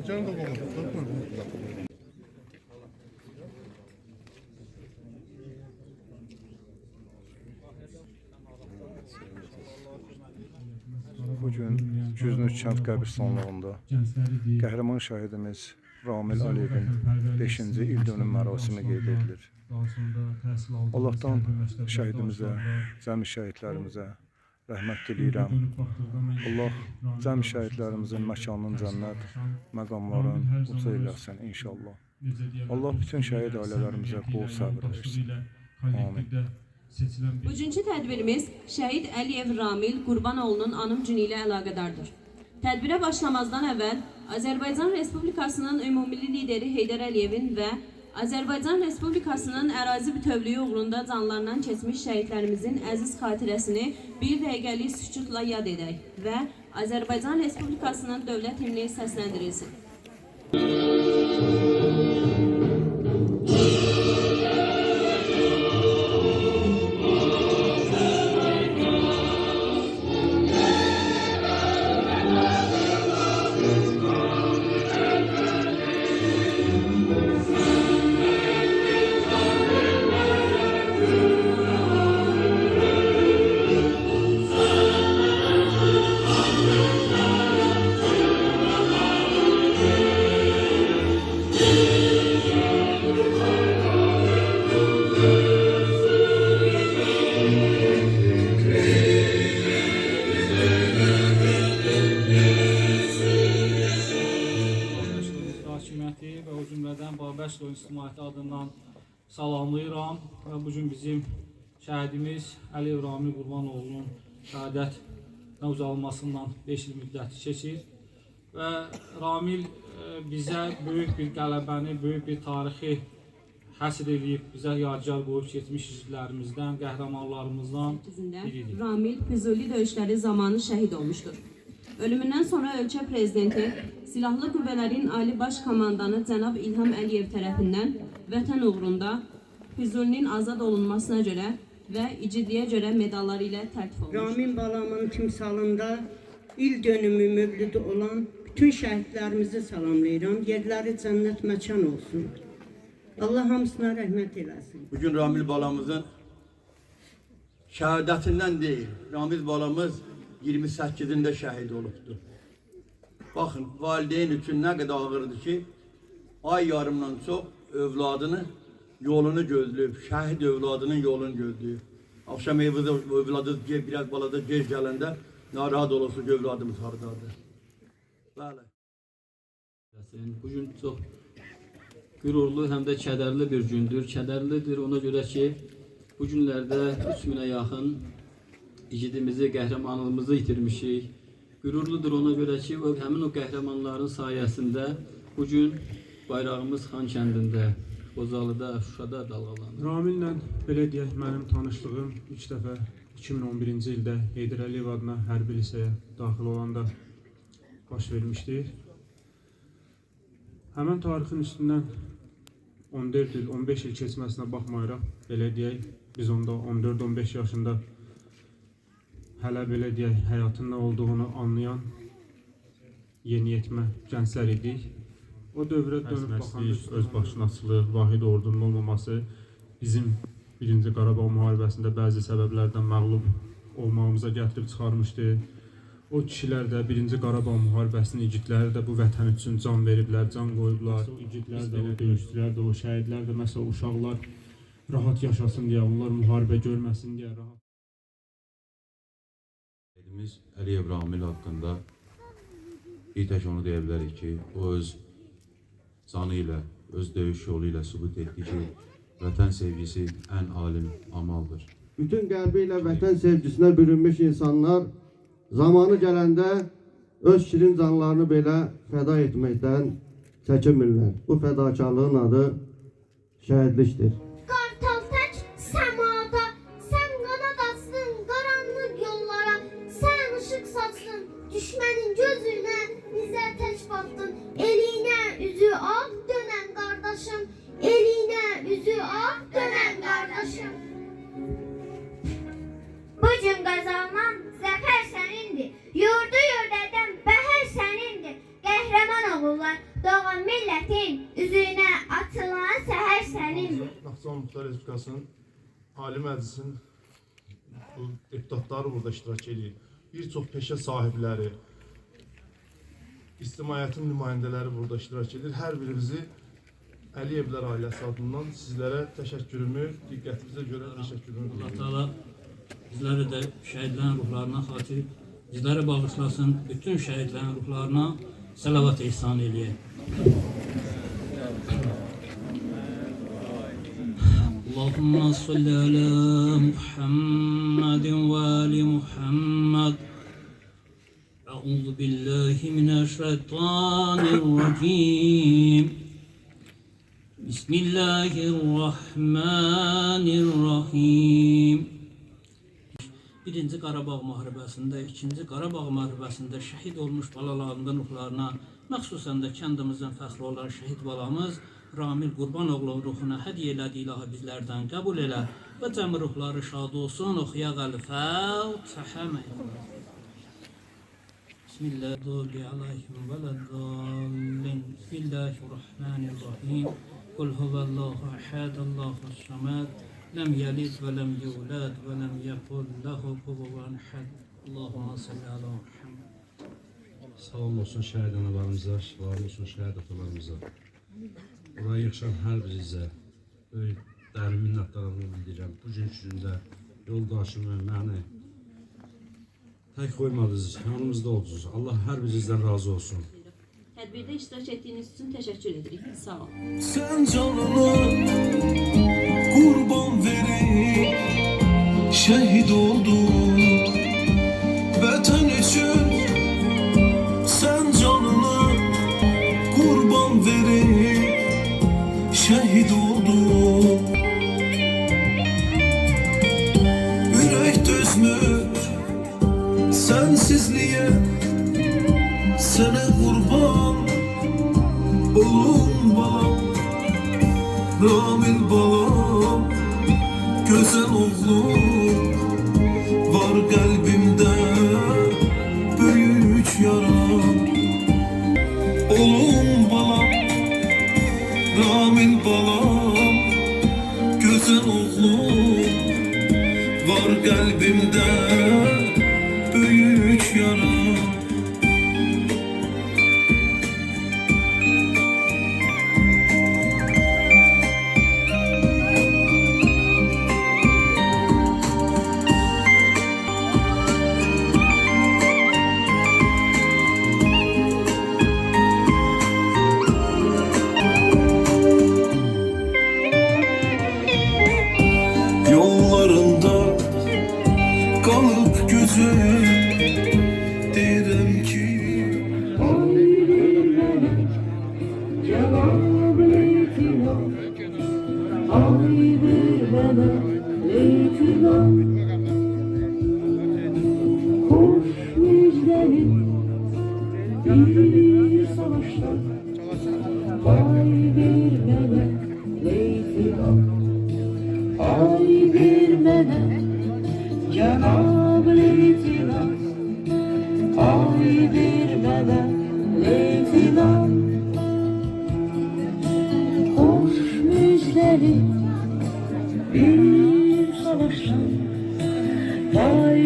Canım da bulun. Bugün Cüznüz kənd qəbirstanlığında qəhrəman şəhidimiz Ramil Aliyevin 5-ci ildönüm mərasimi qeyd edilir. Allah'tan şəhidimizə, cəmi şəhidlərimizə rəhmət diləyirəm. Allah cəmi şəhidlərimizin məkanının cənnət, məqamların uca eləsin inşallah. Allah bütün şəhid ailələrimizə bol səbir versin. Amin. Bugünkü tədbirimiz Şəhid Əliyev Ramil Qurbanoğlu'nun anım günü ilə əlaqədardır. Tədbirə başlamazdan əvvəl Azərbaycan Respublikasının ümumilli lideri Heydər Əliyevin və Azərbaycan Respublikasının ərazi bütövlüyü uğrunda canlarından keçmiş şəhidlərimizin əziz xatirəsini bir dəqiqəlik sükutla yad edək və Azərbaycan Respublikasının dövlət himni səsləndirilsin. Və o cümlədən Babəşlo İctimaiyyəti adından salamlayıram. Və bugün bizim şəhidimiz Əliyev Ramil Qurbanoğlu'nun şəhadət uzalmasından 5 il müddəti keçir. Və Ramil bizə böyük bir qələbəni, böyük bir tarixi həsr edib, bizə yadigar qoyub keçmiş şəhidlərimizdən, qəhrəmanlarımızdan biridir. Ramil Füzuli döyüşləri zamanı şəhid olmuşdur. Ölümündən sonra ölkə prezidenti Silahlı Qüvvələrin Ali Baş Komandanı Cənab İlham Əliyev tərəfindən vətən uğrunda Füzulinin azad olunmasına görə və igidliyə görə medalları ilə təltif olmuşdur. Ramil balamın timsalında il dönümü mövlüdü olan bütün şəhidlərimizi salamlayıram. Yerləri cənnət məkan olsun. Allah hamısına rəhmət eləsin. Bugün Ramil balamızın şəhadətindən deyil, Ramil balamız 28'inde şəhid olubdur. Baxın, valideyn üçün nə qədər ağırdır ki, ay yarımdan çox övladını yolunu gözləyib, şəhid övladının yolunu gözləyib. Akşam övladı biraz balada gec gələndə narahat olursa ki, övladımız hardadır. Bəli. Bugün çox qürurlu, həm də kədərli bir gündür. Kədərlidir ona görə ki, bu günlərdə 3000'ə yaxın igidimizi, qəhrəmanlığımızı itirmişik. Qürurludur ona görə ki, həmin o qəhrəmanların sayəsində bugün bayrağımız Xan kəndində, Qozalıda, Şuşada dalğalanır. Ramillə belə deyək, mənim tanışlığım ilk dəfə 2011-ci ildə Heydər Əliyev adına hərbi liseye daxil olanda baş vermişdir. Həmən tarixin üstündən 14 il, 15 il keçməsinə baxmayaraq, belə deyək, biz onda 14-15 yaşında hələ belə deyək, həyatın nə olduğunu anlayan yeniyetmə gənclər idik. O dövrə dönüb baxanda özbaşınaçılıq, vahid ordunun olmaması bizim 1-ci Qarabağ müharibəsində bəzi səbəblərdən məğlub olmağımıza gətirib çıxarmışdı. O kişilər də 1-ci Qarabağ müharibəsinin igidləri də bu vətən üçün can veriblər, can qoyublar. O igidlər də, o döyüşçülər də, o şəhidlər də, məsələn, uşaqlar rahat yaşasın deyə, onlar müharibə görməsin deyə rahat. Əliyev Ramil haqqında bir tək onu deyə bilərik ki, o öz canı ilə, öz döyüş yolu ilə sübut etdi ki, vətən sevgisi ən alim amaldır. Bütün qəlbi ilə vətən sevgisinə bürünmüş insanlar zamanı gələndə öz şirin canlarını belə fəda etməkdən çəkinmirlər. Bu fədakarlığın adı şəhidlikdir. Qartal tək səmada, sən qanad açdın qaranlıq yollara, sən ışıq saçdın düşmənin gözünə, bizə tək baxdın. Elinə üzü ağ dönən qardaşım, elinə üzü ağ dönən qardaşım. Bugün qazanan zəfər sənindir, yurdu yurdədən bəhər sənindir. Qəhrəman oğullar, doğan millətin üzünə atılan səhər sənindir. Naxçıvan Muxtar Respublikasının Ali Məclisinin bu deputatları burada iştirak edir. Bir çox peşə sahibləri, ictimaiyyətin nümayəndələri burada iştirak edir. Hər birimizi Əliyevlər ailəsi adından sizlərə təşəkkürümü, diqqətinizə görə təşəkkürümü Allah bildirirəm. Teala bizləri də şəhidlərin ruhlarına xatir bizləri bağışlasın. Bütün şəhidlərin ruhlarına salavat ihsan eləyək. Allahumma salli ala Muhammedin ve ali Muhammed. Euzu billahi mineşşeytanirracim. Bismillahirrahmanirrahim. Birinci Qarabağ müharibəsində, ikinci Qarabağ müharibəsində şəhid olmuş balalarının ruhlarına, məxsusən də kəndimizin fəxri olan şəhid balamız Ramil Qurbanoğlu ruhuna hədiyyə elədiyi ilahı bizlərdən qəbul elə və cəmi ruhları şad olsun. Oxuyaq Əl-Fətihə. Bismillahirrahmanirrahim. Bismillahirrahmanirrahim. Kul huvallahu ahad, Allahu samad. Lem yelid ve lem yulad ve lem yekul lehu kufuven ahad. Allahümme salli ala Muhammed. Salam olsun şəhid analarımıza, salam olsun şəhid atalarımıza. Buraya yığışan hər birinizə böyük dərin minnətdarlığımı bildirirəm. Bugünkü gündə yoldaşımı, məni tək qoymadınız, yanımızda oldunuz. Allah hər birinizdən razı olsun. Tədbirdə iştirak etdiyiniz üçün təşəkkür edirik. Sağ olun. Sen canını kurban verip şehit oldun vatan için. Sen canını kurban verip şehit oldun. Yürek dözmür sensizliğe, sana kurban olun balam, Ramil balam, güzel oğlum. Var kalbimde büyük yaram. Olun balam, Ramil balam, güzel oğlum. Var kalbimde büyük yaram. Yollarında kalıp gözüm derim ki hoş müjdenin bir savaşta ay bir melek leytilan. Ay bir melek Cenab-ı İtiraz, ay bir melek leytilan. Hoş müjdeli bir savaştan ay